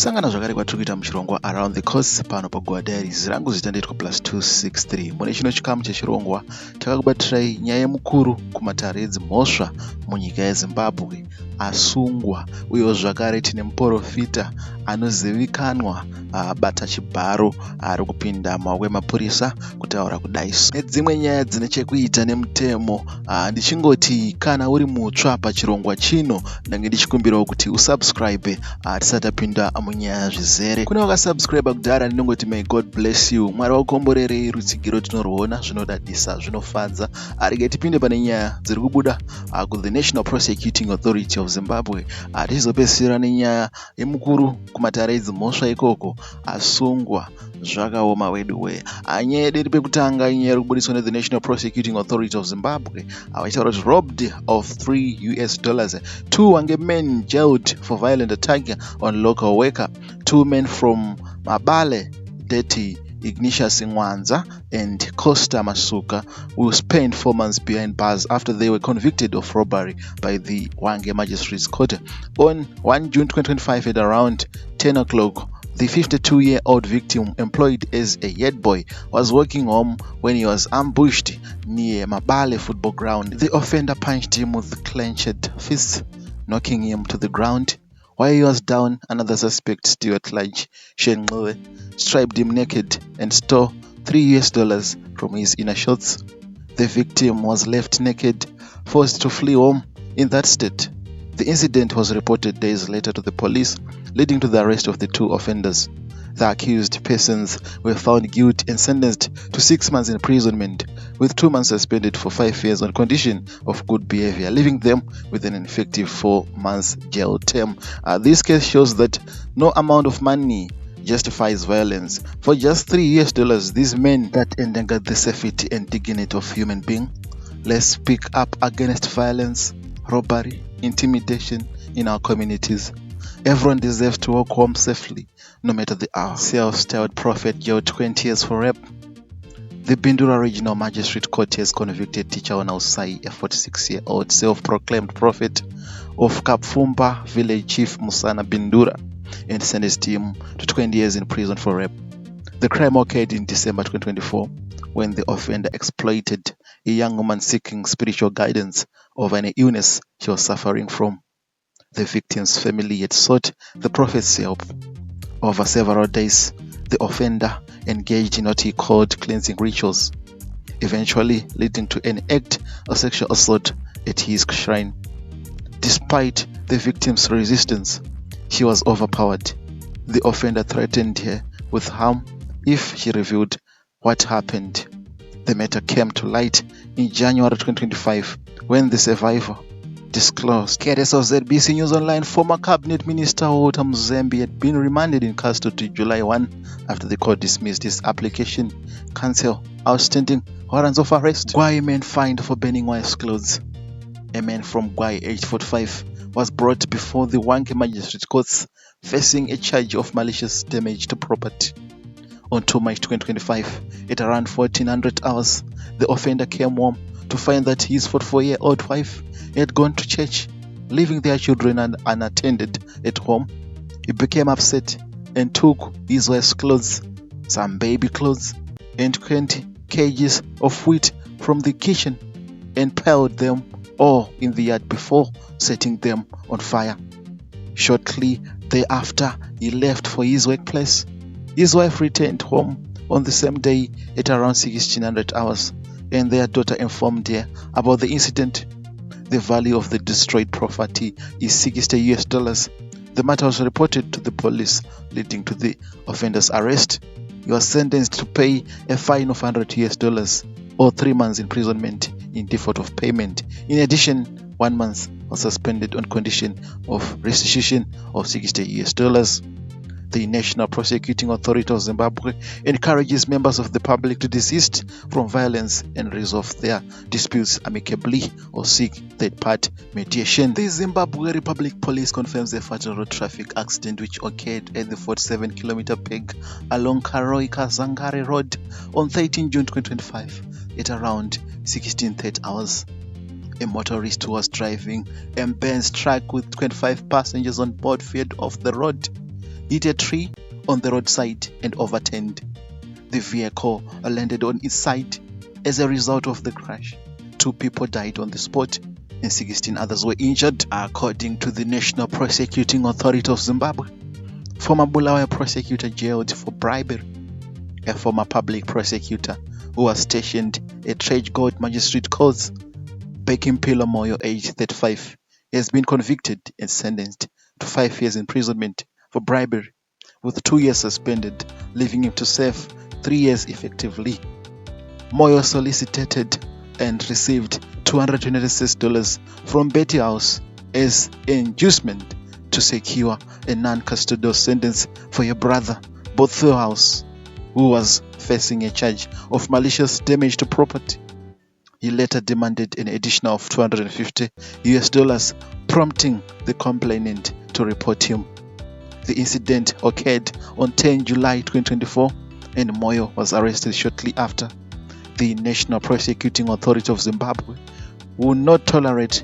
kusangana zvakare kwatiri kuita muchirongwa around the coast pano paGwayi Diaries. Rangu zita ndeitwa Plus263. Mune chino chikamu chechirongwa takakubatirai nyaya yemukuru kumatare edzimhosva munyika yeZimbabwe asungwa, uyewo zvakare tine muprofita anozivikanwa abata chibharo ari kupinda mumaoko emapurisa kutaura kudaiso nedzimwe nyaya dzine chekuita nemutemo. Ndichingoti kana uri mutsva pachirongwa chino ndange ndichikumbirawo kuti usubscribe tisati tapinda munyaya zvizere. Kune wakasubscribe kudhara ndinongoti may God bless you. Mwari wakukomborerei rutsigiro tinorwona zvinodadisa zvinofadza. Rege tipinde pane nyaya dziri kubuda ku the National Prosecuting Authority of Zimbabwe. Tichizopesera nenyaya yemukuru kumatare edzimhosva ikoko asungwa zvakaoma weduwe. Nyaya yedu iri pekutanga inyaya iri kubudiswa ne the National Prosecuting Authority of Zimbabwe vachitaura kuti robbed of $3. 2 Hwange men jailed for violent attack on local worker. 2 men from Mabale, Deti, Ignatius Hwange and Costa Masuka will spend 4 months behind bars after they were convicted of robbery by the Hwange Magistrates Court. On 1 June 2025 at around 10 o'clock, the 52-year-old victim, employed as a head boy, was walking home when he was ambushed near Mabale football ground. The offender punched him with clenched fists, knocking him to the ground. While he was down, another suspect, Stuart Lodge Shenqowe, stripped him naked and stole $3 from his inner shorts. The victim was left naked, forced to flee home in that state. The incident was reported days later to the police, leading to the arrest of the 2 offenders. The accused persons were found guilty and sentenced to 6 months imprisonment, with 2 months suspended for 5 years on condition of good behavior, leaving them with an effective 4 months jail term. This case shows that no amount of money justifies violence. For just $3, these men that endangered the safety and dignity of human beings. Let's speak up against violence, robbery, intimidation in our communities. Everyone deserves to walk home safely, no matter the hour. Self-styled prophet jailed 20 years for rape. The Bindura Regional Magistrate Court has convicted teacher Onausai, a 46-year-old self-proclaimed prophet of Kapfumba village chief Musana Bindura, and sentenced him to 20 years in prison for rape. The crime occurred in December 2024 when the offender exploited a young woman seeking spiritual guidance over an illness she was suffering from. The victim's family had sought the prophet's help. Over several days, the offender engaged in what he called cleansing rituals, eventually leading to an act of sexual assault at his shrine. Despite the victim's resistance, she was overpowered. The offender threatened her with harm if she revealed what happened. The matter came to light in January 2025 when the survivor disclosed. Cadets of ZBC News Online, former Cabinet Minister Walter Mzembi had been remanded in custody July 1 after the court dismissed his application, cancel outstanding warrants of arrest. Gwayi man fined for burning wife's clothes. A man from Gwayi, aged 45, was brought before the Hwange Magistrate Courts facing a charge of malicious damage to property. On 2 March 2025, at around 1400 hours, the offender came home to find that his 44-year-old wife had gone to church, leaving their children unattended at home. He became upset and took his wife's clothes, some baby clothes, and 20 kgs of wheat from the kitchen and piled them all in the yard before setting them on fire. Shortly thereafter, he left for his workplace. His wife returned home on the same day at around 1600 hours, and their daughter informed her about the incident. The value of the destroyed property is $60. The matter was reported to the police, leading to the offender's arrest. He was sentenced to pay a fine of $100 or 3 months imprisonment in default of payment. In addition, 1 month was suspended on condition of restitution of $60. The National Prosecuting Authority of Zimbabwe encourages members of the public to desist from violence and resolve their disputes amicably or seek third-party mediation. The Zimbabwe Republic Police confirms a fatal road traffic accident which occurred at the 47-kilometer peg along Karoi-Kazangare Road on 13 June 2025 at around 16:30 hours. A motorist who was driving a Benz truck with 25 passengers on board veered off the road. hit a tree on the roadside and overturned. The vehicle landed on its side. As a result of the crash, 2 people died on the spot and 16 others were injured, according to the National Prosecuting Authority of Zimbabwe. Former Bulawayo prosecutor jailed for bribery. A former public prosecutor who was stationed at Trade Magistrate Courts, Bekimpilo Moyo, aged 35, has been convicted and sentenced to 5 years imprisonment for bribery, with 2 years suspended, leaving him to serve 3 years effectively. Moyo solicited and received $226 from Betty House as inducement to secure a non-custodial sentence for your brother, Botho House, who was facing a charge of malicious damage to property. He later demanded an additional of $250, prompting the complainant to report him. The incident occurred on 10 July 2024 and Moyo was arrested shortly after. The National Prosecuting Authority of Zimbabwe will not tolerate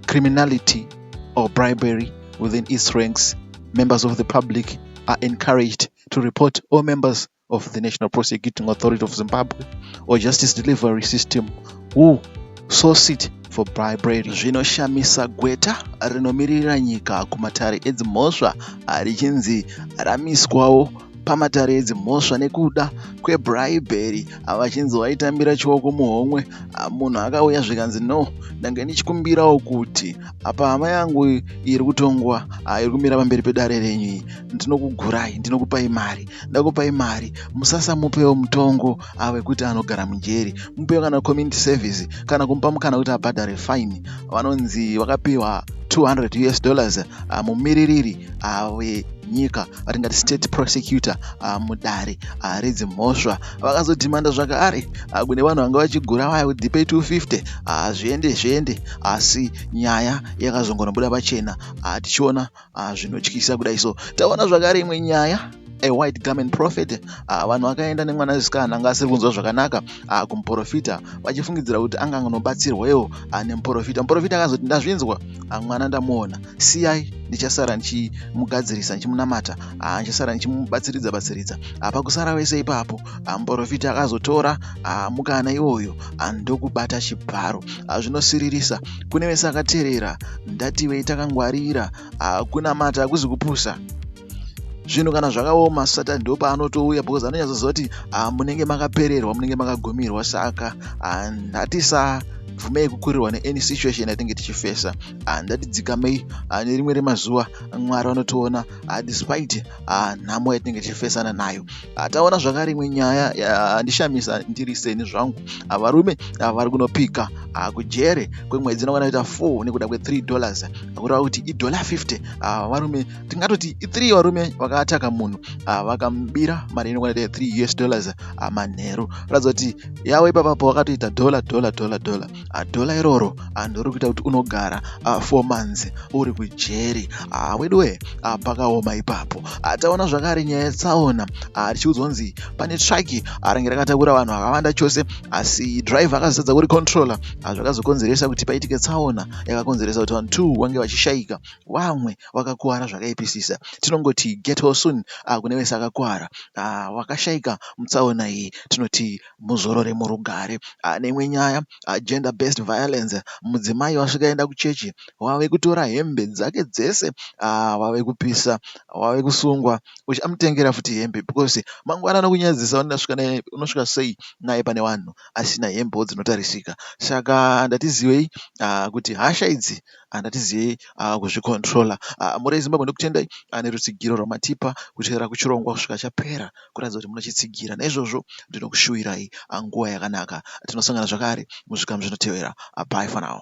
criminality or bribery within its ranks. Members of the public are encouraged to report all members of the National Prosecuting Authority of Zimbabwe or Justice Delivery System who solicit for bribery. Zvinoshamisa gweta rinomirira nyika kumatare edzimhosva richinzi ramiswawo pamatare edzimhosva nekuda kwebribery. Vachinzi waitambira chioko muhomwe. Munhu akauya zvikanzi no, ndange ndichikumbirawo kuti apa hama yangu iri kutongwa iri kumira pamberi pedare renyu, ndinokugurai, ndinokupai mari, ndakupai mari, musasamupewo mutongo wekuti anogara mujeri, mupewo kana community service kana kumupa mukana kuti abhadhare fine. Vanonzi vakapiwa $200 mumiririri wenyika, vatingati state prosecutor mudare redzimhosva. Vakazodhimanda zvakare kune vanhu vanga vachigura vaya kuti ndipei $250 zviende, asi nyaya yakazongonobuda pachena. Tichiona zvinotyisa kudai. So taona zvakare imwe nyaya, a white garment prophet. Vanhu vakaenda nemwanasikana anga asiri kunzwa zvakanaka kumuprofita, vachifungidzira kuti anganobatsirwewo nemuprofita. Muprofita akazoti ndazvinzwa, mwana ndamuona, siyai, ndichasara ndichimugadzirisa, ndichimunamata, ndichasara ndichimubatsiridza. Pakusara wese ipapo, muprofita akazotora mukana iwoyo ndokubata chibharo. Zvinosiririsa kune vese akateerera, ndativei takangwarira, kunamata hakuzi kupusa. Zvinhu kana zvakaoma, Satani ndo paanotouya, because anonyatsoziva kuti munenge makapererwa, munenge makagumirwa. Saka ngatisavhumei kukurirwa neany situation yatinenge tichifesa. Ngatidzikamei nerimwe remazuva Mwari vanotiona despite nhamo yatinenge tichifesana nayo. Taona zvakare imwe nyaya yandishamisa ndiri seni zvangu. Varume vari kunopika kujere kwemwedzi inokwana kuita 4 nekuda kwe$3, kureva kuti $50. Varume tingatoti 3 varume vakaataka munhu, vakamubira mari inokwana kuita $3 manheru. Kuratidza kuti yavo ipapapo vakatoita $. Iroro ndori kuita kuti unogara 4 months uri kujeri. Weduwe pakaoma ipapo. Taona zvakare nyaya yetsaona, tichiudzonzi pane traki range rakatakura vanhu vakawanda chose, asi driver akazotadza kuri controller, zvakazokonzeresa kuti paitike tsaona yakakonzeresa kuti vanhu 2 vange vachishayika, vamwe vakakuwara zvakaipisisa. Tinongoti get well soon kune vese akakuwara, vakashayika mutsaona iyi, tinoti muzorore murugare. Neimwe nyaya, gender based violence. Mudzimai wasvikaenda kuchechi, wave kutora hembe dzake dzese, wave kupisa, wave kusungwa, uchamutengera futi hembe, because mangwana anokunyadzisa, unosvika sei naye pane vanhu asina hembewo dzinotarisika. Saka ndatizivei kuti hasha idzi ndatizivei kuzvikontrola. Muri yeZimbabwe ndokutendai nerutsigiro rwamatipa kuteera kuchirongwa kusvika chapera, kuratidza kuti munochitsigira. Naizvozvo ndinokushuvirai nguva yakanaka. Tinosangana zvakare muzvikamu zvinotevera. Bye for now.